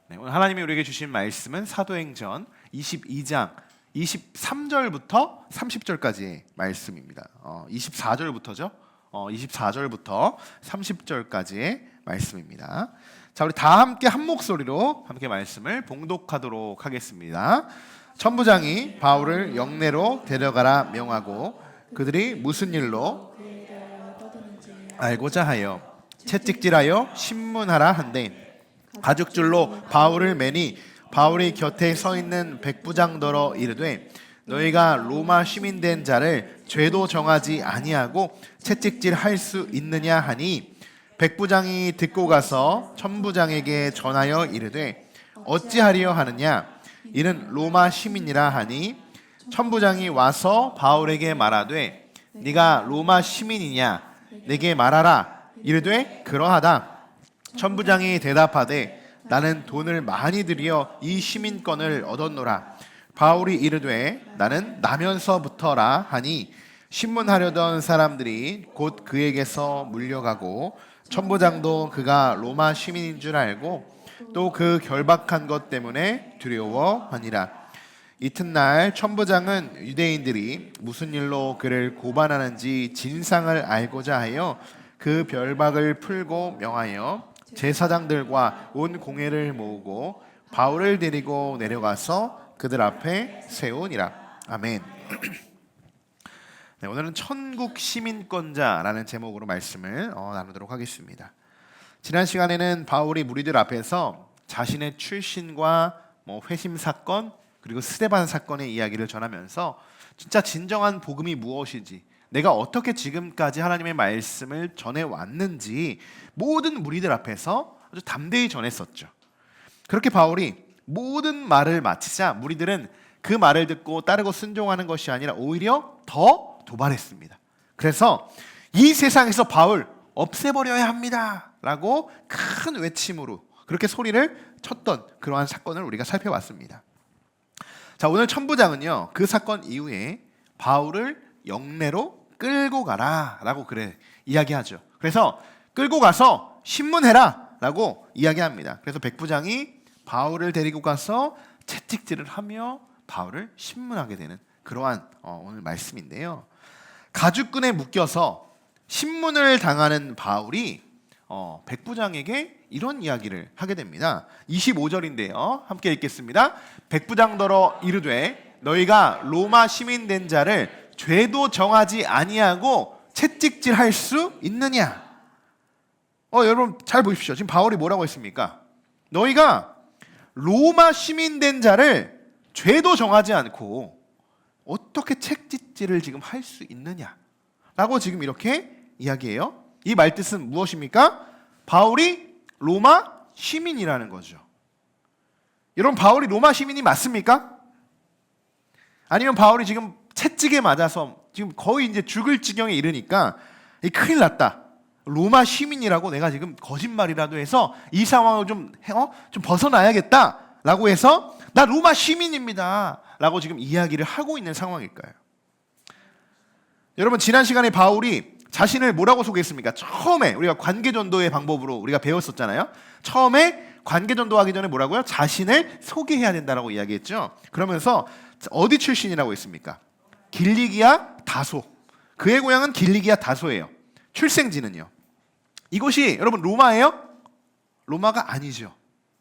네, 오늘 하나님이 우리에게 주신 말씀은 사도행전 22장 23절부터 30절까지의 말씀입니다. 24절부터죠. 24절부터 30절까지의 말씀입니다. 자, 우리 다 함께 한 목소리로 함께 말씀을 봉독하도록 하겠습니다. 천부장이 바울을 영내로 데려가라 명하고 그들이 무슨 일로 알고자 하여 채찍질하여 신문하라 한데 가죽줄로 바울을 매니 바울이 곁에 서 있는 백부장더러 이르되 너희가 로마 시민된 자를 죄도 정하지 아니하고 채찍질할 수 있느냐 하니 백부장이 듣고 가서 천부장에게 전하여 이르되 어찌하리요 하느냐 이는 로마 시민이라 하니 천부장이 와서 바울에게 말하되 네가 로마 시민이냐 내게 말하라 이르되 그러하다. 천부장이 대답하되 나는 돈을 많이 들여 이 시민권을 얻었노라. 바울이 이르되 나는 나면서부터라 하니 신문하려던 사람들이 곧 그에게서 물려가고 천부장도 그가 로마 시민인 줄 알고 또 그 결박한 것 때문에 두려워하니라. 이튿날 천부장은 유대인들이 무슨 일로 그를 고발하는지 진상을 알고자 하여 그 결박을 풀고 명하여 제사장들과 온 공회를 모으고 바울을 데리고 내려가서 그들 앞에 세우니라. 아멘. 네, 오늘은 천국 시민권자라는 제목으로 말씀을 나누도록 하겠습니다. 지난 시간에는 바울이 무리들 앞에서 자신의 출신과 회심 사건 그리고 스데반 사건의 이야기를 전하면서 진짜 진정한 복음이 무엇인지 내가 어떻게 지금까지 하나님의 말씀을 전해왔는지 모든 무리들 앞에서 아주 담대히 전했었죠. 그렇게 바울이 모든 말을 마치자 무리들은 그 말을 듣고 따르고 순종하는 것이 아니라 오히려 더 도발했습니다. 그래서 이 세상에서 바울 없애버려야 합니다 라고 큰 외침으로 그렇게 소리를 쳤던 그러한 사건을 우리가 살펴봤습니다. 자, 오늘 천부장은요 그 사건 이후에 바울을 영내로 끌고 가라 라고 그래 이야기하죠. 그래서 끌고 가서 신문해라 라고 이야기합니다. 그래서 백부장이 바울을 데리고 가서 채찍질을 하며 바울을 신문하게 되는 그러한 오늘 말씀인데요. 가죽끈에 묶여서 신문을 당하는 바울이 백부장에게 이런 이야기를 하게 됩니다. 25절인데요. 함께 읽겠습니다. 백부장더러 이르되 너희가 로마 시민 된 자를 죄도 정하지 아니하고 채찍질할 수 있느냐? 여러분 잘 보십시오. 지금 바울이 뭐라고 했습니까? 너희가 로마 시민 된 자를 죄도 정하지 않고 어떻게 채찍질을 지금 할 수 있느냐? 라고 지금 이렇게 이야기해요. 이 말뜻은 무엇입니까? 바울이 로마 시민이라는 거죠. 여러분 바울이 로마 시민이 맞습니까? 아니면 바울이 지금 채찍에 맞아서 지금 거의 이제 죽을 지경에 이르니까 큰일 났다. 로마 시민이라고 내가 지금 거짓말이라도 해서 이 상황을 좀 벗어나야겠다라고 해서 나 로마 시민입니다 라고 지금 이야기를 하고 있는 상황일까요? 여러분 지난 시간에 바울이 자신을 뭐라고 소개했습니까? 처음에 우리가 관계전도의 방법으로 우리가 배웠었잖아요. 처음에 관계전도하기 전에 뭐라고요? 자신을 소개해야 된다라고 이야기했죠. 그러면서 어디 출신이라고 했습니까? 길리기아 다소. 그의 고향은 길리기아 다소예요. 출생지는요. 이곳이 여러분 로마예요? 로마가 아니죠.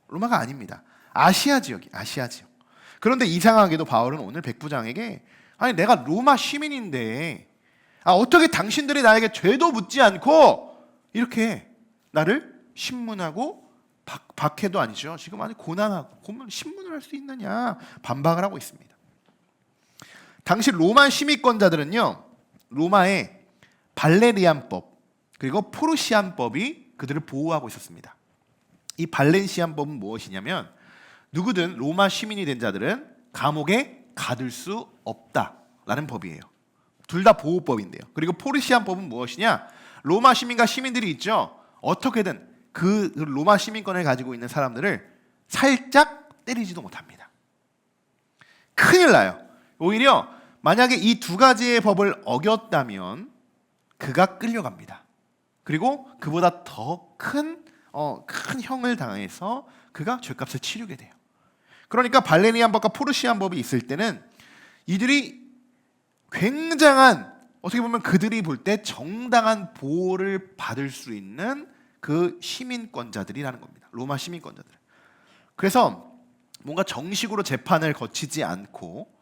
로마가 아닙니다. 아시아 지역이 아시아 지역. 그런데 이상하게도 바울은 오늘 백부장에게 아니 내가 로마 시민인데 어떻게 당신들이 나에게 죄도 묻지 않고 이렇게 나를 신문하고 박해도 아니죠. 지금 아니 고난하고 신문을 할 수 있느냐 반박을 하고 있습니다. 당시 로마 시민권자들은요 로마의 발레리안법 그리고 포르시안법이 그들을 보호하고 있었습니다. 이 발렌시안법은 무엇이냐면 누구든 로마 시민이 된 자들은 감옥에 가둘 수 없다라는 법이에요. 둘 다 보호법인데요. 그리고 포르시안법은 무엇이냐? 로마 시민과 시민들이 있죠. 어떻게든 그 로마 시민권을 가지고 있는 사람들을 살짝 때리지도 못합니다. 큰일 나요. 오히려 만약에 이 두 가지의 법을 어겼다면 그가 끌려갑니다. 그리고 그보다 더 큰 형을 당해서 그가 죗값을 치르게 돼요. 그러니까 발레니안법과 포르시안법이 있을 때는 이들이 굉장한, 어떻게 보면 그들이 볼 때 정당한 보호를 받을 수 있는 그 시민권자들이라는 겁니다. 로마 시민권자들. 그래서 뭔가 정식으로 재판을 거치지 않고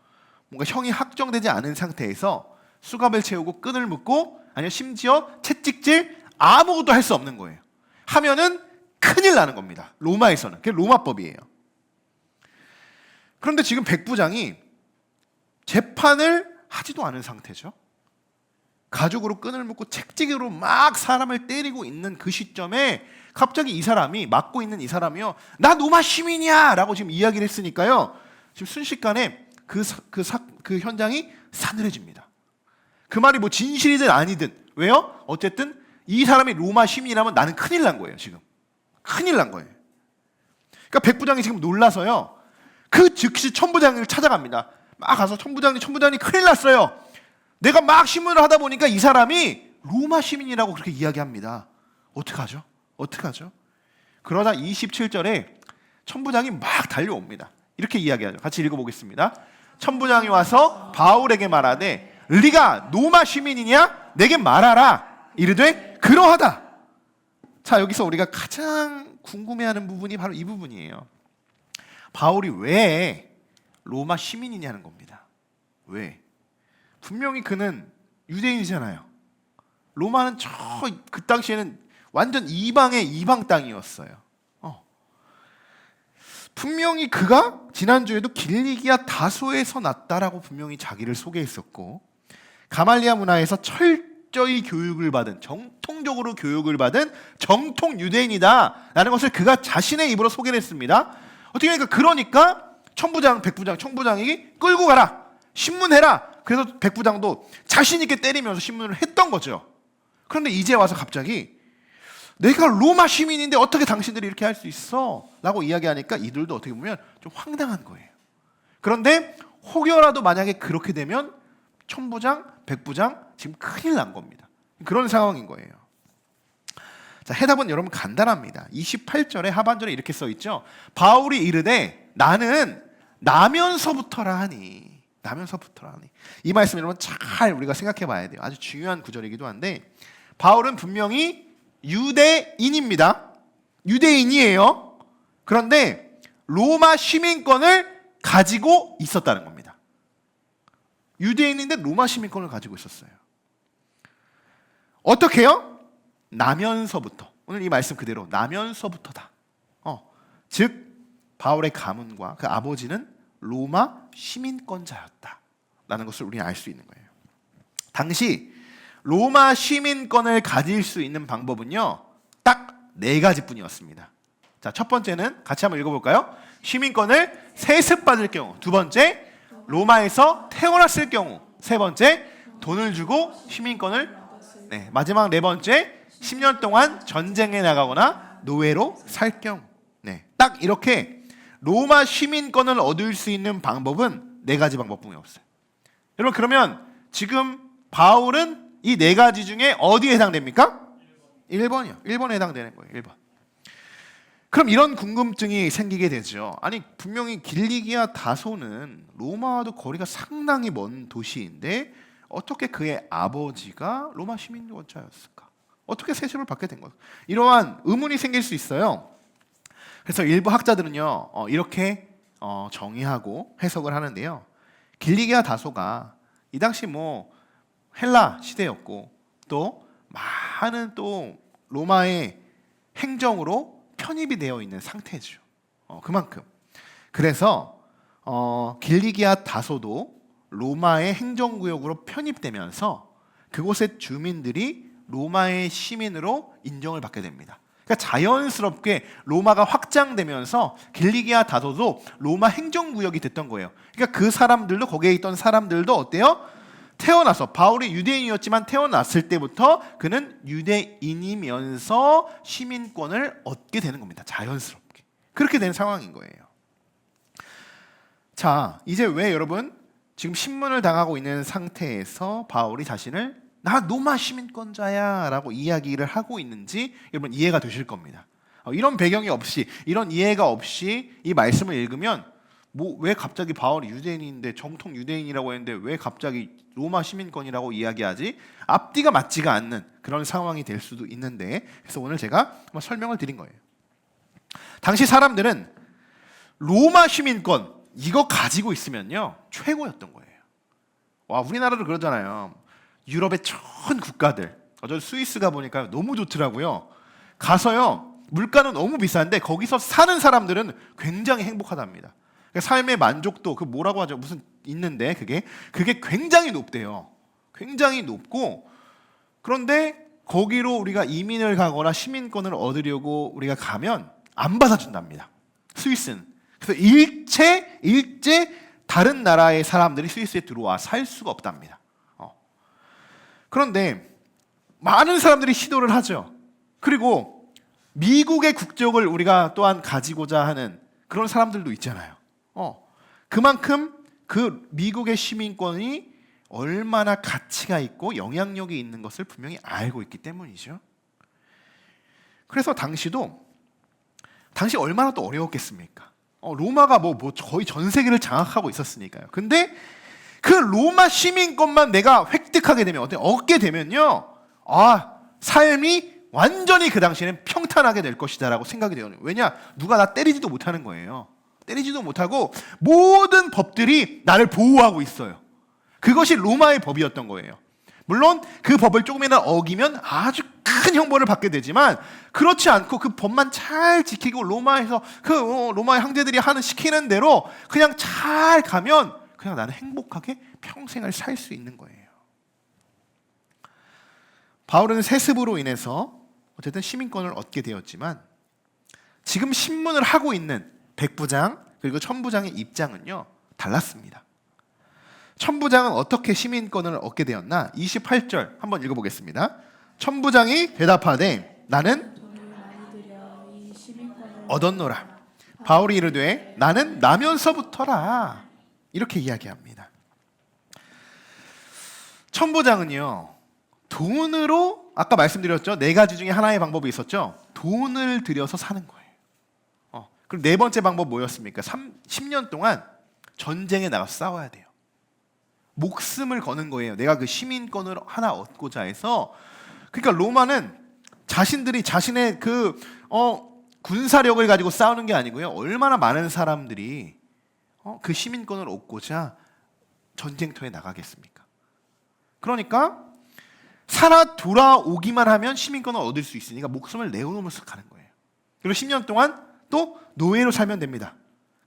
뭔가 형이 확정되지 않은 상태에서 수갑을 채우고 끈을 묶고, 아니면 심지어 채찍질, 아무것도 할 수 없는 거예요. 하면은 큰일 나는 겁니다. 로마에서는. 그게 로마법이에요. 그런데 지금 백부장이 재판을 하지도 않은 상태죠. 가죽으로 끈을 묶고 채찍으로 막 사람을 때리고 있는 그 시점에 갑자기 이 사람이, 맡고 있는 이 사람이요, 나 로마 시민이야 라고 지금 이야기를 했으니까요, 지금 순식간에 그 현장이 싸늘해집니다. 그 말이 뭐 진실이든 아니든, 왜요? 어쨌든 이 사람이 로마 시민이라면 나는 큰일 난 거예요. 지금 큰일 난 거예요. 그러니까 백부장이 지금 놀라서요, 그 즉시 천부장을 찾아갑니다. 막 가서 천부장님 큰일 났어요. 내가 막 신문을 하다 보니까 이 사람이 로마 시민이라고 그렇게 이야기합니다. 어떡하죠? 그러다 27절에 천부장이 막 달려옵니다. 이렇게 이야기하죠. 같이 읽어보겠습니다. 천부장이 와서 바울에게 말하되 네가 로마 시민이냐? 내게 말하라. 이르되 그러하다. 자, 여기서 우리가 가장 궁금해하는 부분이 바로 이 부분이에요. 바울이 왜 로마 시민이냐는 겁니다. 왜? 분명히 그는 유대인이잖아요. 로마는 그 당시에는 완전 이방 땅이었어요. 분명히 그가 지난주에도 길리기아 다소에서 났다라고 분명히 자기를 소개했었고, 가말리아 문화에서 철저히 교육을 받은, 정통적으로 교육을 받은 정통 유대인이다라는 것을 그가 자신의 입으로 소개를 했습니다. 어떻게 하니까, 그러니까 천부장이 끌고 가라, 신문해라. 그래서 백부장도 자신 있게 때리면서 신문을 했던 거죠. 그런데 이제 와서 갑자기 내가 로마 시민인데 어떻게 당신들이 이렇게 할 수 있어? 라고 이야기하니까 이들도 어떻게 보면 좀 황당한 거예요. 그런데 혹여라도 만약에 그렇게 되면 천부장, 백부장 지금 큰일 난 겁니다. 그런 상황인 거예요. 자, 해답은 여러분 간단합니다. 28절의 하반절에 이렇게 써 있죠. 바울이 이르되 나는 나면서부터라 하니. 이 말씀 여러분 잘 우리가 생각해 봐야 돼요. 아주 중요한 구절이기도 한데, 바울은 분명히 유대인입니다. 유대인이에요. 그런데 로마 시민권을 가지고 있었다는 겁니다. 유대인인데 로마 시민권을 가지고 있었어요. 어떻게요? 나면서부터. 오늘 이 말씀 그대로 나면서부터다. 즉 바울의 가문과 그 아버지는 로마 시민권자였다라는 것을 우리는 알 수 있는 거예요. 당시 로마 시민권을 가질 수 있는 방법은요, 딱 4가지 뿐이었습니다. 자, 첫 번째는 같이 한번 읽어볼까요? 시민권을 세습받을 경우. 두 번째, 로마에서 태어났을 경우. 세 번째, 돈을 주고 시민권을. 마지막 4번째, 10년 동안 전쟁에 나가거나 노예로 살 경우. 딱 이렇게 로마 시민권을 얻을 수 있는 방법은 4가지 방법뿐이 없어요. 여러분, 그러면 지금 바울은 이 4가지 중에 어디에 해당됩니까? 1번이요. 1번에 해당되는 거예요. 1번. 그럼 이런 궁금증이 생기게 되죠. 아니, 분명히 길리기아 다소는 로마와도 거리가 상당히 먼 도시인데 어떻게 그의 아버지가 로마 시민권자였을까? 어떻게 세습을 받게 된 걸까? 이러한 의문이 생길 수 있어요. 그래서 일부 학자들은요, 이렇게 정의하고 해석을 하는데요. 길리기아 다소가 이 당시 헬라 시대였고, 또 많은 또 로마의 행정으로 편입이 되어 있는 상태죠. 그만큼. 그래서 길리기아 다소도 로마의 행정구역으로 편입되면서 그곳의 주민들이 로마의 시민으로 인정을 받게 됩니다. 그러니까 자연스럽게 로마가 확장되면서 길리기아 다소도 로마 행정구역이 됐던 거예요. 그러니까 그 사람들도, 거기에 있던 사람들도 어때요? 태어나서, 바울이 유대인이었지만 태어났을 때부터 그는 유대인이면서 시민권을 얻게 되는 겁니다. 자연스럽게. 그렇게 된 상황인 거예요. 자, 이제 왜 여러분 지금 신문을 당하고 있는 상태에서 바울이 자신을 나 로마 시민권자야 라고 이야기를 하고 있는지 여러분 이해가 되실 겁니다. 이런 배경이 없이, 이런 이해가 없이 이 말씀을 읽으면 뭐 왜 갑자기 바울이 유대인인데, 정통 유대인이라고 했는데 왜 갑자기 로마 시민권이라고 이야기하지? 앞뒤가 맞지가 않는 그런 상황이 될 수도 있는데, 그래서 오늘 제가 한번 설명을 드린 거예요. 당시 사람들은 로마 시민권 이거 가지고 있으면요 최고였던 거예요. 와, 우리나라도 그러잖아요. 유럽의 전 국가들, 저 스위스 가 보니까 너무 좋더라고요. 가서요 물가는 너무 비싼데 거기서 사는 사람들은 굉장히 행복하답니다. 그러니까 삶의 만족도, 그 뭐라고 하죠? 무슨 있는데 그게 굉장히 높대요. 굉장히 높고, 그런데 거기로 우리가 이민을 가거나 시민권을 얻으려고 우리가 가면 안 받아준답니다. 스위스는. 그래서 일제 다른 나라의 사람들이 스위스에 들어와 살 수가 없답니다. 그런데 많은 사람들이 시도를 하죠. 그리고 미국의 국적을 우리가 또한 가지고자 하는 그런 사람들도 있잖아요. 그만큼 그 미국의 시민권이 얼마나 가치가 있고 영향력이 있는 것을 분명히 알고 있기 때문이죠. 그래서 당시 얼마나 또 어려웠겠습니까? 로마가 뭐 거의 전 세계를 장악하고 있었으니까요. 근데 그 로마 시민권만 내가 획득하게 되면, 얻게 되면요, 삶이 완전히 그 당시에는 평탄하게 될 것이다라고 생각이 돼요. 왜냐? 누가 나 때리지도 못하는 거예요. 때리지도 못하고 모든 법들이 나를 보호하고 있어요. 그것이 로마의 법이었던 거예요. 물론 그 법을 조금이나 어기면 아주 큰 형벌을 받게 되지만, 그렇지 않고 그 법만 잘 지키고 로마에서 로마의 황제들이 시키는 대로 그냥 잘 가면 그냥 나는 행복하게 평생을 살 수 있는 거예요. 바울은 세습으로 인해서 어쨌든 시민권을 얻게 되었지만, 지금 신문을 하고 있는 백부장 그리고 천부장의 입장은요 달랐습니다. 천부장은 어떻게 시민권을 얻게 되었나? 28절 한번 읽어보겠습니다. 천부장이 대답하되 나는 얻었노라. 바울이 이르되 나는 나면서부터라. 이렇게 이야기합니다. 천부장은요 돈으로, 아까 말씀드렸죠, 4가지 중에 하나의 방법이 있었죠. 돈을 들여서 사는 거예요. 그럼 4번째 방법 뭐였습니까? 10년 동안 전쟁에 나가서 싸워야 돼요. 목숨을 거는 거예요. 내가 그 시민권을 하나 얻고자 해서. 그러니까 로마는 자신의 그 군사력을 가지고 싸우는 게 아니고요, 얼마나 많은 사람들이 그 시민권을 얻고자 전쟁터에 나가겠습니까? 그러니까 살아 돌아오기만 하면 시민권을 얻을 수 있으니까 목숨을 내어놓으면서 가는 거예요. 그리고 10년 동안 또 노예로 살면 됩니다.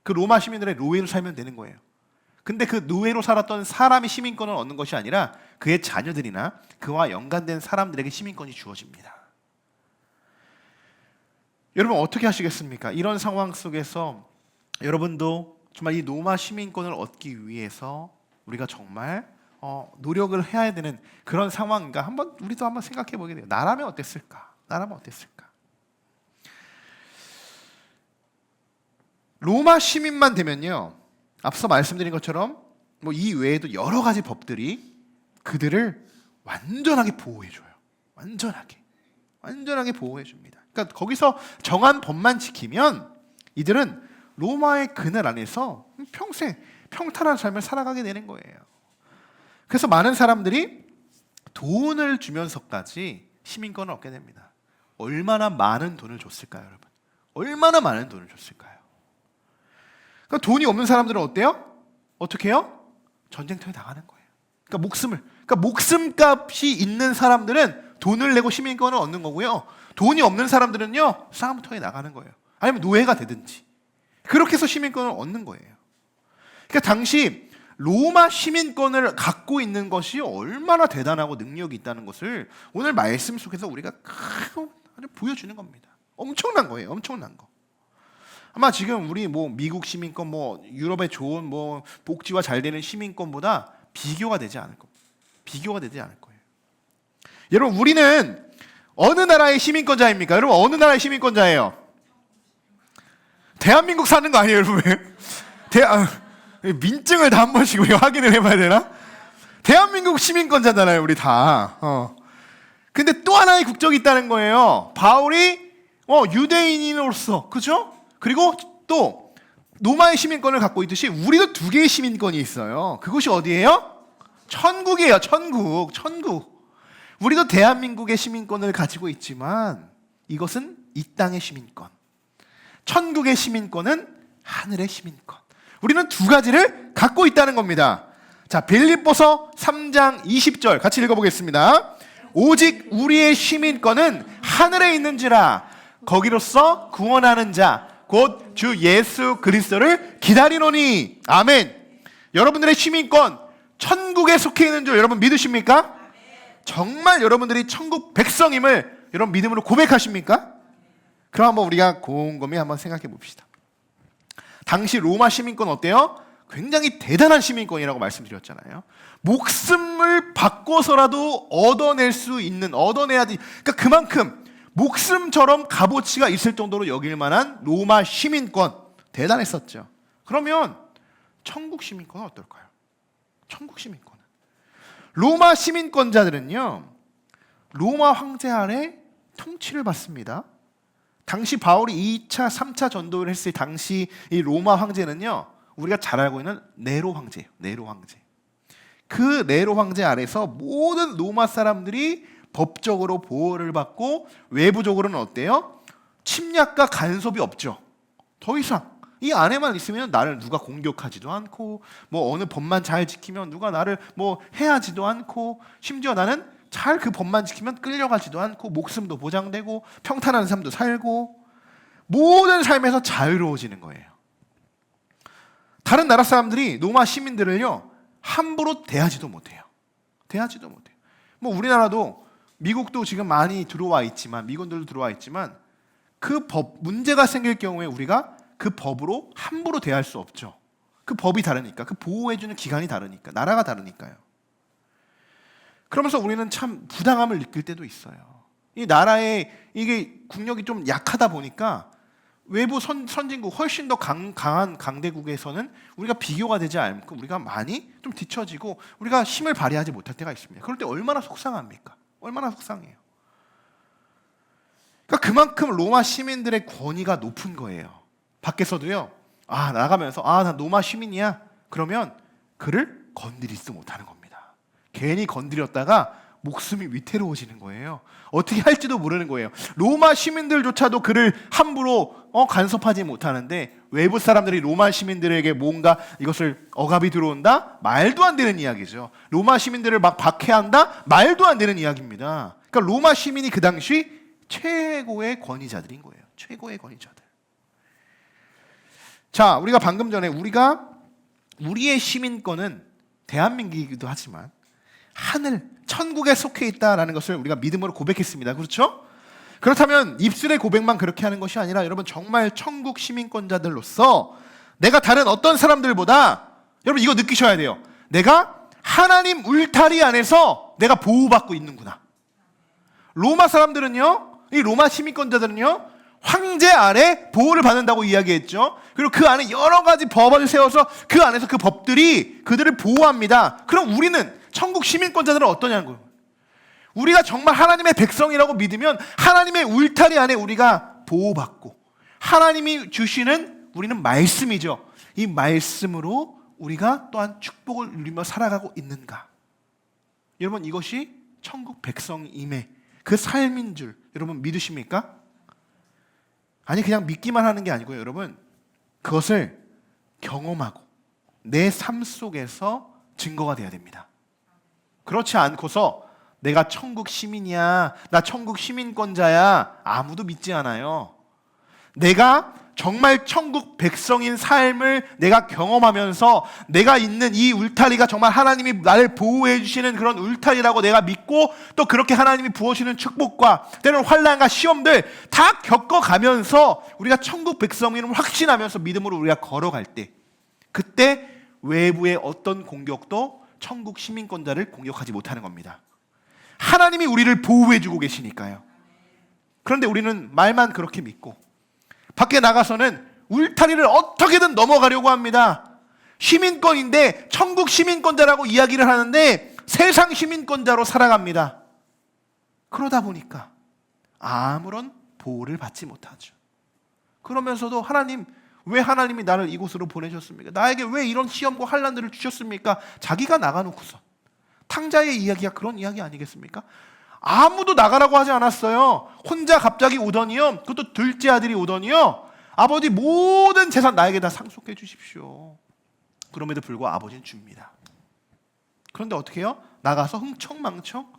그 로마 시민들의 노예로 살면 되는 거예요. 근데 그 노예로 살았던 사람이 시민권을 얻는 것이 아니라 그의 자녀들이나 그와 연관된 사람들에게 시민권이 주어집니다. 여러분 어떻게 하시겠습니까? 이런 상황 속에서 여러분도 정말 이 로마 시민권을 얻기 위해서 우리가 정말 노력을 해야 되는 그런 상황인가? 우리도 한번 생각해 보게 돼요. 나라면 어땠을까? 로마 시민만 되면요, 앞서 말씀드린 것처럼 뭐 이 외에도 여러 가지 법들이 그들을 완전하게 보호해줘요. 완전하게 보호해줍니다. 그러니까 거기서 정한 법만 지키면 이들은 로마의 그늘 안에서 평생 평탄한 삶을 살아가게 되는 거예요. 그래서 많은 사람들이 돈을 주면서까지 시민권을 얻게 됩니다. 얼마나 많은 돈을 줬을까요, 여러분? 얼마나 많은 돈을 줬을까요? 그러니까 돈이 없는 사람들은 어때요? 어떻게 해요? 전쟁터에 나가는 거예요. 그러니까 목숨값이 있는 사람들은 돈을 내고 시민권을 얻는 거고요, 돈이 없는 사람들은요 싸움터에 나가는 거예요. 아니면 노예가 되든지 그렇게 해서 시민권을 얻는 거예요. 그러니까 당시 로마 시민권을 갖고 있는 것이 얼마나 대단하고 능력이 있다는 것을 오늘 말씀 속에서 우리가 아주 보여주는 겁니다. 엄청난 거예요. 엄청난 거. 아마 지금 우리 미국 시민권, 유럽의 좋은 복지와 잘 되는 시민권보다 비교가 되지 않을 거예요. 여러분 우리는 어느 나라의 시민권자입니까? 여러분 어느 나라의 시민권자예요? 대한민국 사는 거 아니에요, 여러분? 민증을 다 한 번씩 우리가 확인을 해봐야 되나? 대한민국 시민권자잖아요, 우리 다. 근데 또 하나의 국적이 있다는 거예요. 바울이 유대인으로서, 그죠? 그리고 또 로마의 시민권을 갖고 있듯이 우리도 두 개의 시민권이 있어요. 그것이 어디예요? 천국이에요. 천국. 우리도 대한민국의 시민권을 가지고 있지만 이것은 이 땅의 시민권. 천국의 시민권은 하늘의 시민권. 우리는 두 가지를 갖고 있다는 겁니다. 자, 빌립보서 3장 20절 같이 읽어보겠습니다. 오직 우리의 시민권은 하늘에 있는지라 거기로서 구원하는 자 곧 주 예수 그리스도를 기다리노니. 아멘. 여러분들의 시민권 천국에 속해 있는 줄 여러분 믿으십니까? 정말 여러분들이 천국 백성임을 여러분 믿음으로 고백하십니까? 그럼 한번 우리가 곰곰이 한번 생각해 봅시다. 당시 로마 시민권 어때요? 굉장히 대단한 시민권이라고 말씀드렸잖아요. 목숨을 바꿔서라도 얻어내야 돼. 그러니까 그만큼 목숨처럼 값어치가 있을 정도로 여길 만한 로마 시민권 대단했었죠. 그러면 천국 시민권은 어떨까요? 천국 시민권은 로마 시민권자들은요 로마 황제 아래 통치를 받습니다. 당시 바울이 2차, 3차 전도를 했을 당시 이 로마 황제는요 우리가 잘 알고 있는 네로 황제예요. 네로 황제. 그 네로 황제 아래서 모든 로마 사람들이 법적으로 보호를 받고 외부적으로는 어때요? 침략과 간섭이 없죠. 더 이상 이 안에만 있으면 나를 누가 공격하지도 않고 뭐 어느 법만 잘 지키면 누가 나를 뭐 해하지도 않고 심지어 나는 잘 그 법만 지키면 끌려가지도 않고 목숨도 보장되고 평탄한 삶도 살고 모든 삶에서 자유로워지는 거예요. 다른 나라 사람들이 로마 시민들을요 함부로 대하지도 못해요. 뭐 우리나라도 미국도 지금 많이 들어와 있지만 미군들도 들어와 있지만 그 법 문제가 생길 경우에 우리가 그 법으로 함부로 대할 수 없죠. 그 법이 다르니까, 그 보호해주는 기관이 다르니까, 나라가 다르니까요. 그러면서 우리는 참 부당함을 느낄 때도 있어요. 이 나라의 이게 국력이 좀 약하다 보니까 외부 선진국 훨씬 더 강한 강대국에서는 우리가 비교가 되지 않고 우리가 많이 좀 뒤처지고 우리가 힘을 발휘하지 못할 때가 있습니다. 그럴 때 얼마나 속상합니까? 얼마나 속상해요. 그러니까 그만큼 로마 시민들의 권위가 높은 거예요. 밖에서도요. 나가면서 나 로마 시민이야. 그러면 그를 건드리지도 못하는 겁니다. 괜히 건드렸다가 목숨이 위태로워지는 거예요. 어떻게 할지도 모르는 거예요. 로마 시민들조차도 그를 함부로 간섭하지 못하는데 외부 사람들이 로마 시민들에게 뭔가 이것을 억압이 들어온다? 말도 안 되는 이야기죠. 로마 시민들을 막 박해한다? 말도 안 되는 이야기입니다. 그러니까 로마 시민이 그 당시 최고의 권위자들인 거예요. 최고의 권위자들. 자, 우리가 방금 전에 우리의 시민권은 대한민국이기도 하지만 하늘, 천국에 속해 있다라는 것을 우리가 믿음으로 고백했습니다. 그렇죠? 그렇다면 입술의 고백만 그렇게 하는 것이 아니라 여러분 정말 천국 시민권자들로서 내가 다른 어떤 사람들보다 여러분 이거 느끼셔야 돼요. 내가 하나님 울타리 안에서 내가 보호받고 있는구나. 로마 사람들은요, 이 로마 시민권자들은요 황제 아래 보호를 받는다고 이야기했죠. 그리고 그 안에 여러 가지 법을 세워서 그 안에서 그 법들이 그들을 보호합니다. 그럼 우리는 천국 시민권자들은 어떠냐는 거예요. 우리가 정말 하나님의 백성이라고 믿으면 하나님의 울타리 안에 우리가 보호받고 하나님이 주시는 우리는 말씀이죠. 이 말씀으로 우리가 또한 축복을 누리며 살아가고 있는가. 여러분 이것이 천국 백성임의 그 삶인 줄 여러분 믿으십니까? 아니 그냥 믿기만 하는 게 아니고요. 여러분 그것을 경험하고 내 삶 속에서 증거가 돼야 됩니다. 그렇지 않고서 내가 천국 시민이야, 나 천국 시민권자야 아무도 믿지 않아요. 내가 정말 천국 백성인 삶을 내가 경험하면서 내가 있는 이 울타리가 정말 하나님이 나를 보호해 주시는 그런 울타리라고 내가 믿고 또 그렇게 하나님이 부어주시는 축복과 때로는 환난과 시험들 다 겪어가면서 우리가 천국 백성임을 확신하면서 믿음으로 우리가 걸어갈 때 그때 외부의 어떤 공격도 천국 시민권자를 공격하지 못하는 겁니다. 하나님이 우리를 보호해 주고 계시니까요. 그런데 우리는 말만 그렇게 믿고 밖에 나가서는 울타리를 어떻게든 넘어가려고 합니다. 시민권인데 천국 시민권자라고 이야기를 하는데 세상 시민권자로 살아갑니다. 그러다 보니까 아무런 보호를 받지 못하죠. 그러면서도 하나님, 왜 하나님이 나를 이곳으로 보내셨습니까? 나에게 왜 이런 시험과 환난들을 주셨습니까? 자기가 나가놓고서. 탕자의 이야기가 그런 이야기 아니겠습니까? 아무도 나가라고 하지 않았어요. 혼자 갑자기 오더니요, 그것도 둘째 아들이 오더니요, 아버지 모든 재산 나에게 다 상속해 주십시오. 그럼에도 불구하고 아버지는 줍니다. 그런데 어떻게 해요? 나가서 흥청망청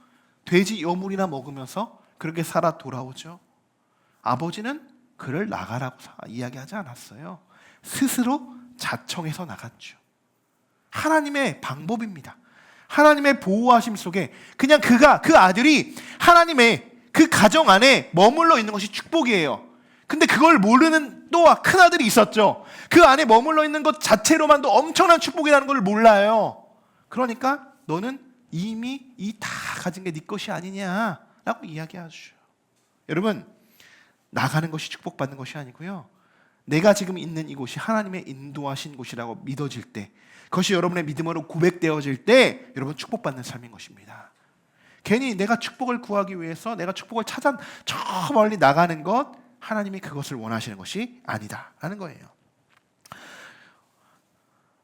돼지 여물이나 먹으면서 그렇게 살아 돌아오죠. 아버지는 그를 나가라고 이야기하지 않았어요. 스스로 자청해서 나갔죠. 하나님의 방법입니다. 하나님의 보호하심 속에 그냥 그 아들이 하나님의 그 가정 안에 머물러 있는 것이 축복이에요. 근데 그걸 모르는 또 큰 아들이 있었죠. 그 안에 머물러 있는 것 자체로만도 엄청난 축복이라는 걸 몰라요. 그러니까 너는 이미 이 다 가진 게 네 것이 아니냐라고 이야기하죠. 여러분, 나가는 것이 축복받는 것이 아니고요, 내가 지금 있는 이곳이 하나님의 인도하신 곳이라고 믿어질 때, 그것이 여러분의 믿음으로 고백되어질 때 여러분 축복받는 삶인 것입니다. 괜히 내가 축복을 구하기 위해서 내가 축복을 찾아 저 멀리 나가는 것, 하나님이 그것을 원하시는 것이 아니다라는 거예요.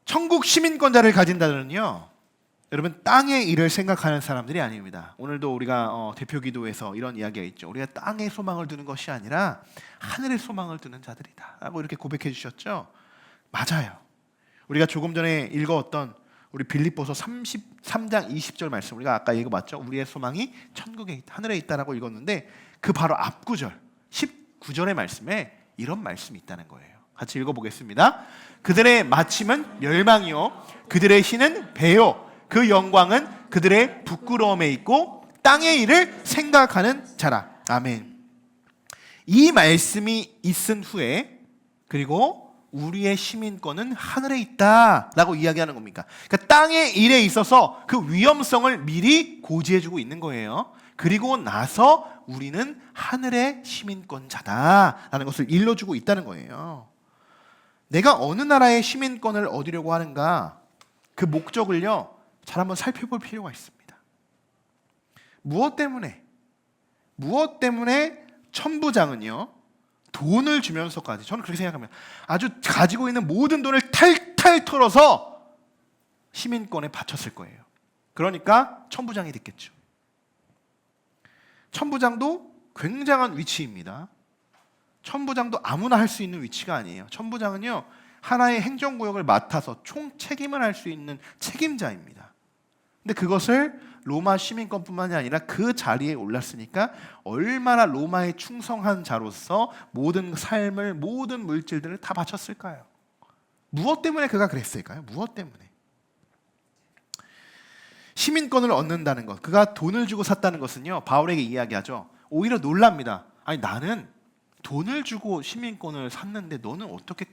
천국 시민권자를 가진 자들은요, 여러분 땅의 일을 생각하는 사람들이 아닙니다. 오늘도 우리가 대표 기도에서 이런 이야기가 있죠. 우리가 땅에 소망을 두는 것이 아니라 하늘의 소망을 두는 자들이다 라고 이렇게 고백해 주셨죠. 맞아요. 우리가 조금 전에 읽어왔던 우리 빌립보서 33장 20절 말씀, 우리가 아까 읽어봤죠. 우리의 소망이 천국에 있다, 하늘에 있다라고 읽었는데 그 바로 앞구절 19절의 말씀에 이런 말씀이 있다는 거예요. 같이 읽어보겠습니다. 그들의 마침은 멸망이요 그들의 신은 배요 그 영광은 그들의 부끄러움에 있고 땅의 일을 생각하는 자라. 아멘. 이 말씀이 있은 후에 그리고 우리의 시민권은 하늘에 있다라고 이야기하는 겁니까? 그러니까 땅의 일에 있어서 그 위험성을 미리 고지해주고 있는 거예요. 그리고 나서 우리는 하늘의 시민권자다라는 것을 일러주고 있다는 거예요. 내가 어느 나라의 시민권을 얻으려고 하는가, 그 목적을요 잘 한번 살펴볼 필요가 있습니다. 무엇 때문에 천부장은요 돈을 주면서까지, 저는 그렇게 생각합니다. 아주 가지고 있는 모든 돈을 탈탈 털어서 시민권에 바쳤을 거예요. 그러니까 천부장이 됐겠죠. 천부장도 굉장한 위치입니다. 천부장도 아무나 할 수 있는 위치가 아니에요. 천부장은요 하나의 행정구역을 맡아서 총 책임을 할 수 있는 책임자입니다. 근데 그것을 로마 시민권뿐만이 아니라 그 자리에 올랐으니까 얼마나 로마에 충성한 자로서 모든 삶을, 모든 물질들을 다 바쳤을까요? 무엇 때문에 그가 그랬을까요? 무엇 때문에? 시민권을 얻는다는 것, 그가 돈을 주고 샀다는 것은요 바울에게 이야기하죠. 오히려 놀랍니다. 아니 나는 돈을 주고 시민권을 샀는데 너는 어떻게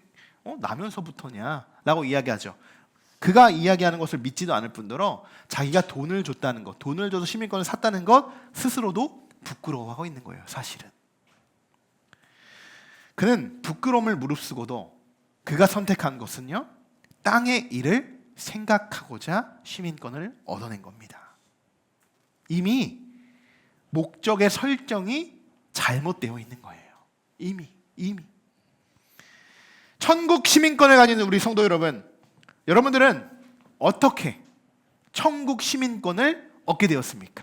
나면서부터냐 라고 이야기하죠. 그가 이야기하는 것을 믿지도 않을 뿐더러 자기가 돈을 줬다는 것, 돈을 줘서 시민권을 샀다는 것 스스로도 부끄러워하고 있는 거예요. 사실은 그는 부끄러움을 무릅쓰고도 그가 선택한 것은요 땅의 일을 생각하고자 시민권을 얻어낸 겁니다. 이미 목적의 설정이 잘못되어 있는 거예요. 이미 천국 시민권을 가진 우리 성도 여러분, 여러분들은 어떻게 천국 시민권을 얻게 되었습니까?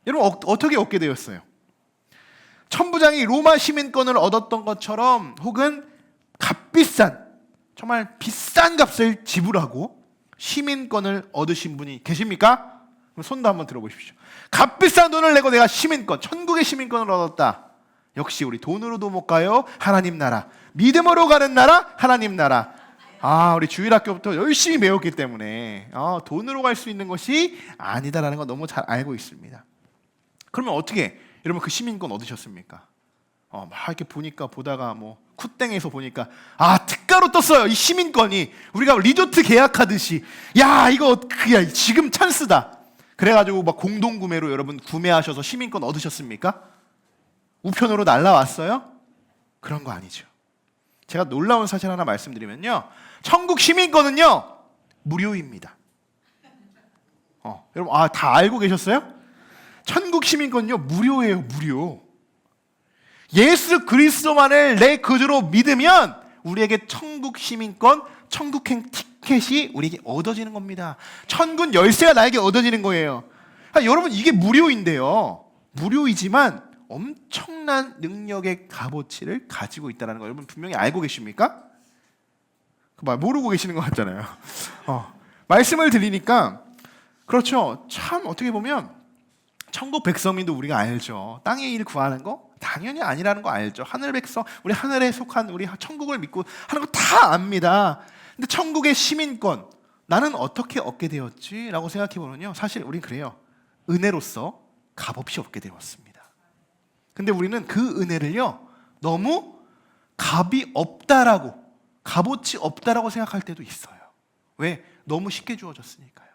여러분 어떻게 얻게 되었어요? 천부장이 로마 시민권을 얻었던 것처럼 혹은 값비싼, 정말 비싼 값을 지불하고 시민권을 얻으신 분이 계십니까? 그럼 손도 한번 들어보십시오. 값비싼 돈을 내고 내가 시민권, 천국의 시민권을 얻었다. 역시 우리 돈으로도 못 가요. 하나님 나라. 믿음으로 가는 나라, 하나님 나라. 우리 주일학교부터 열심히 배웠기 때문에 돈으로 갈 수 있는 것이 아니다라는 거 너무 잘 알고 있습니다. 그러면 어떻게 여러분 그 시민권 얻으셨습니까? 막 이렇게 보다가 쿠땡에서 보니까 특가로 떴어요. 이 시민권이 우리가 리조트 계약하듯이 이거 지금 찬스다. 그래가지고 막 공동구매로 여러분 구매하셔서 시민권 얻으셨습니까? 우편으로 날라왔어요? 그런 거 아니죠. 제가 놀라운 사실 하나 말씀드리면요, 천국 시민권은요 무료입니다. 여러분 다 알고 계셨어요? 천국 시민권은요 무료예요. 무료. 예수 그리스도만을 내 구주로 믿으면 우리에게 천국 시민권, 천국행 티켓이 우리에게 얻어지는 겁니다. 천군 열쇠가 나에게 얻어지는 거예요. 여러분, 이게 무료인데요. 무료이지만 엄청난 능력의 값어치를 가지고 있다는 거 여러분 분명히 알고 계십니까? 모르고 계시는 것 같잖아요. 말씀을 드리니까 그렇죠. 참 어떻게 보면 천국 백성민도 우리가 알죠. 땅의 일 구하는 거 당연히 아니라는 거 알죠. 하늘 백성, 우리 하늘에 속한 우리 천국을 믿고 하는 거 다 압니다. 근데 천국의 시민권 나는 어떻게 얻게 되었지? 라고 생각해 보면요, 사실 우린 그래요. 은혜로서 값없이 얻게 되었습니다. 근데 우리는 그 은혜를요 너무 값이 없다라고, 값어치 없다라고 생각할 때도 있어요. 왜? 너무 쉽게 주어졌으니까요.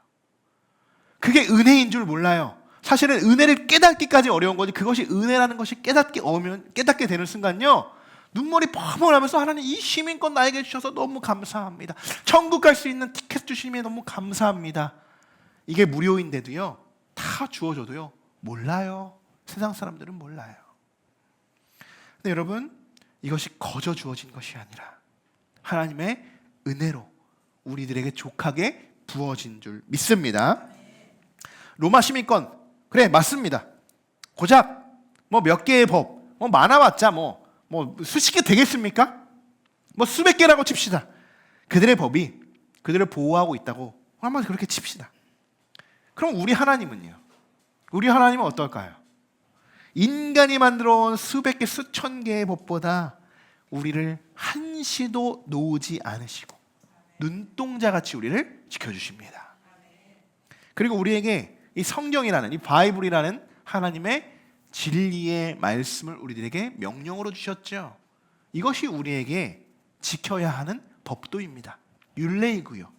그게 은혜인 줄 몰라요. 사실은 은혜를 깨닫기까지 어려운 거지, 그것이 은혜라는 것이 깨닫게 되는 순간요 눈물이 펑펑 나면서 하나님 이 시민권 나에게 주셔서 너무 감사합니다. 천국 갈 수 있는 티켓 주시면 너무 감사합니다. 이게 무료인데도요 다 주어져도요 몰라요. 세상 사람들은 몰라요. 근데 여러분, 이것이 거저 주어진 것이 아니라 하나님의 은혜로 우리들에게 족하게 부어진 줄 믿습니다. 로마 시민권, 그래 맞습니다. 고작 몇 개의 법, 많아봤자 수십 개 되겠습니까? 수백 개라고 칩시다. 그들의 법이 그들을 보호하고 있다고 한번 그렇게 칩시다. 그럼 우리 하나님은요? 우리 하나님은 어떨까요? 인간이 만들어온 수백 개, 수천 개의 법보다 우리를 한시도 놓지 않으시고 눈동자같이 우리를 지켜주십니다. 그리고 우리에게 이 성경이라는, 이 바이블이라는 하나님의 진리의 말씀을 우리들에게 명령으로 주셨죠. 이것이 우리에게 지켜야 하는 법도입니다. 율례이고요.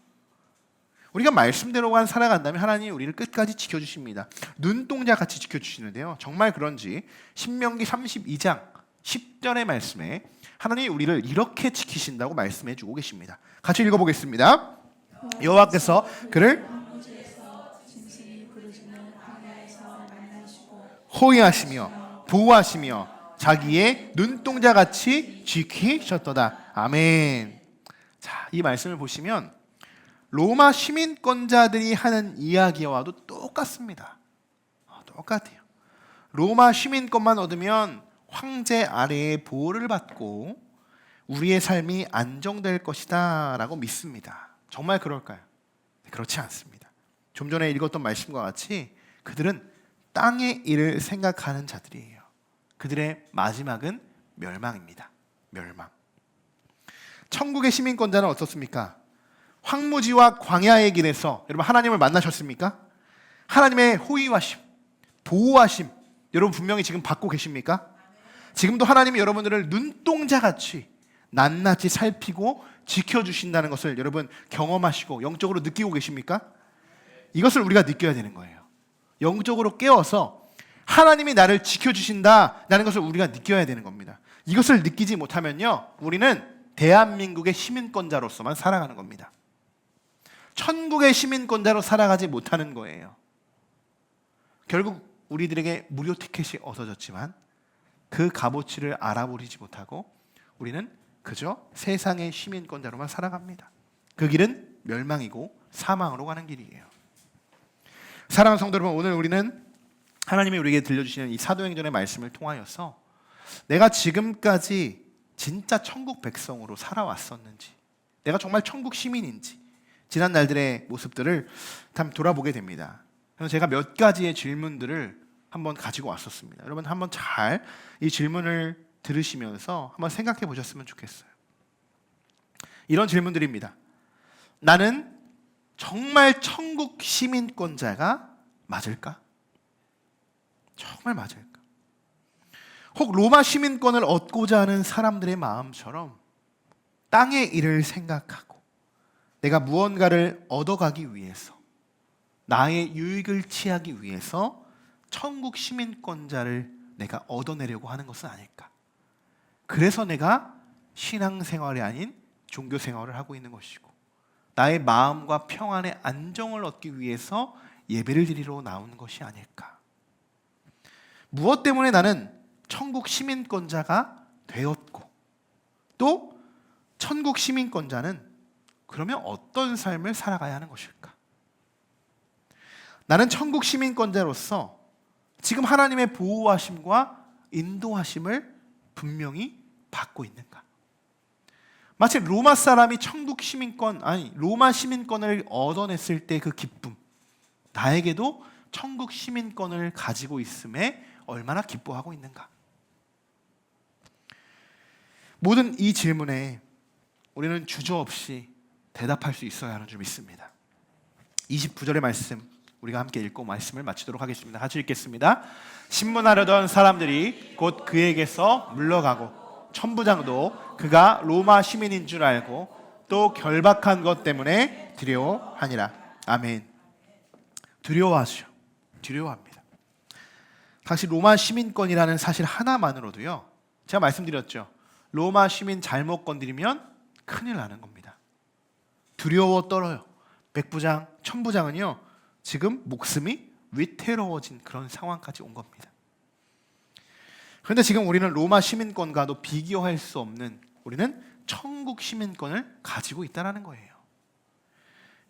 우리가 말씀대로만 살아간다면 하나님이 우리를 끝까지 지켜주십니다. 눈동자같이 지켜주시는데요, 정말 그런지 신명기 32장 10절의 말씀에 하나님이 우리를 이렇게 지키신다고 말씀해 주고 계십니다. 같이 읽어보겠습니다. 여호와께서 그를 호위하시며 보호하시며 자기의 눈동자같이 지키셨도다. 아멘. 자, 이 말씀을 보시면 로마 시민권자들이 하는 이야기와도 똑같습니다. 똑같아요. 로마 시민권만 얻으면 황제 아래의 보호를 받고 우리의 삶이 안정될 것이다 라고 믿습니다. 정말 그럴까요? 그렇지 않습니다. 좀 전에 읽었던 말씀과 같이 그들은 땅의 일을 생각하는 자들이에요. 그들의 마지막은 멸망입니다. 멸망. 천국의 시민권자는 어떻습니까? 황무지와 광야의 길에서 여러분 하나님을 만나셨습니까? 하나님의 호위하심, 보호하심 여러분 분명히 지금 받고 계십니까? 지금도 하나님이 여러분들을 눈동자같이 낱낱이 살피고 지켜주신다는 것을 여러분 경험하시고 영적으로 느끼고 계십니까? 이것을 우리가 느껴야 되는 거예요. 영적으로 깨어서 하나님이 나를 지켜주신다라는 것을 우리가 느껴야 되는 겁니다. 이것을 느끼지 못하면요 우리는 대한민국의 시민권자로서만 살아가는 겁니다. 천국의 시민권자로 살아가지 못하는 거예요. 결국 우리들에게 무료 티켓이 얻어졌지만 그 값어치를 알아보지 못하고 우리는 그저 세상의 시민권자로만 살아갑니다. 그 길은 멸망이고 사망으로 가는 길이에요. 사랑하는 성도 여러분, 오늘 우리는 하나님이 우리에게 들려주시는 이 사도행전의 말씀을 통하여서 내가 지금까지 진짜 천국 백성으로 살아왔었는지, 내가 정말 천국 시민인지 지난 날들의 모습들을 한번 돌아보게 됩니다. 그래서 제가 몇 가지의 질문들을 한번 가지고 왔었습니다. 여러분 한번 잘 이 질문을 들으시면서 한번 생각해 보셨으면 좋겠어요. 이런 질문들입니다. 나는 정말 천국 시민권자가 맞을까? 정말 맞을까? 혹 로마 시민권을 얻고자 하는 사람들의 마음처럼 땅의 일을 생각하고 내가 무언가를 얻어가기 위해서 나의 유익을 취하기 위해서 천국 시민권자를 내가 얻어내려고 하는 것은 아닐까? 그래서 내가 신앙생활이 아닌 종교생활을 하고 있는 것이고 나의 마음과 평안의 안정을 얻기 위해서 예배를 드리러 나오는 것이 아닐까? 무엇 때문에 나는 천국 시민권자가 되었고, 또 천국 시민권자는 그러면 어떤 삶을 살아가야 하는 것일까? 나는 천국 시민권자로서 지금 하나님의 보호하심과 인도하심을 분명히 받고 있는가? 마치 로마 사람이 로마 시민권을 얻어냈을 때 그 기쁨, 나에게도 천국 시민권을 가지고 있음에 얼마나 기뻐하고 있는가? 모든 이 질문에 우리는 주저없이 대답할 수 있어야 하는 줄 믿습니다. 29절의 말씀 우리가 함께 읽고 말씀을 마치도록 하겠습니다. 같이 읽겠습니다. 신문하려던 사람들이 곧 그에게서 물러가고 천부장도 그가 로마 시민인 줄 알고 또 결박한 것 때문에 두려워하니라. 아멘. 두려워하죠. 두려워합니다. 사실 로마 시민권이라는 사실 하나만으로도요, 제가 말씀드렸죠, 로마 시민 잘못 건드리면 큰일 나는 겁니다. 두려워 떨어요. 백부장, 천부장은요 지금 목숨이 위태로워진 그런 상황까지 온 겁니다. 그런데 지금 우리는 로마 시민권과도 비교할 수 없는, 우리는 천국 시민권을 가지고 있다는 거예요.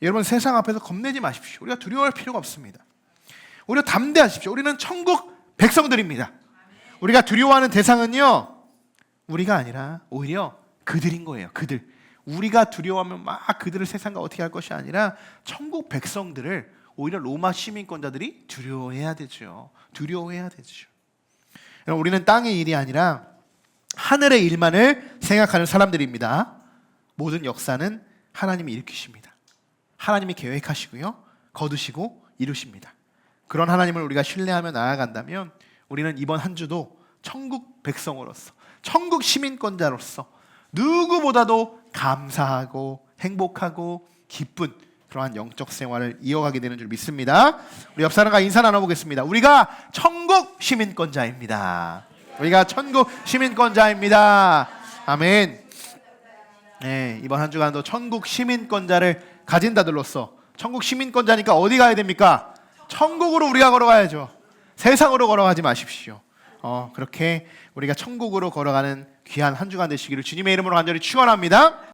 여러분, 세상 앞에서 겁내지 마십시오. 우리가 두려워할 필요가 없습니다. 우리가 담대하십시오. 우리는 천국 백성들입니다. 우리가 두려워하는 대상은요, 우리가 아니라 오히려 그들인 거예요. 그들. 우리가 두려워하면 막 그들을 세상과 어떻게 할 것이 아니라 천국 백성들을 오히려 로마 시민권자들이 두려워해야 되죠. 두려워해야 되죠. 우리는 땅의 일이 아니라 하늘의 일만을 생각하는 사람들입니다. 모든 역사는 하나님이 일으키십니다. 하나님이 계획하시고요, 거두시고 이루십니다. 그런 하나님을 우리가 신뢰하며 나아간다면 우리는 이번 한 주도 천국 백성으로서, 천국 시민권자로서 누구보다도 감사하고 행복하고 기쁜 그러한 영적 생활을 이어가게 되는 줄 믿습니다. 우리 옆 사람과 인사 나눠보겠습니다. 우리가 천국 시민권자입니다. 우리가 천국 시민권자입니다. 아멘. 네, 이번 한 주간도 천국 시민권자를 가진 자들로서, 천국 시민권자니까 어디 가야 됩니까? 천국으로 우리가 걸어가야죠. 세상으로 걸어가지 마십시오. 그렇게 우리가 천국으로 걸어가는 귀한 한 주간 되시기를 주님의 이름으로 간절히 축원합니다.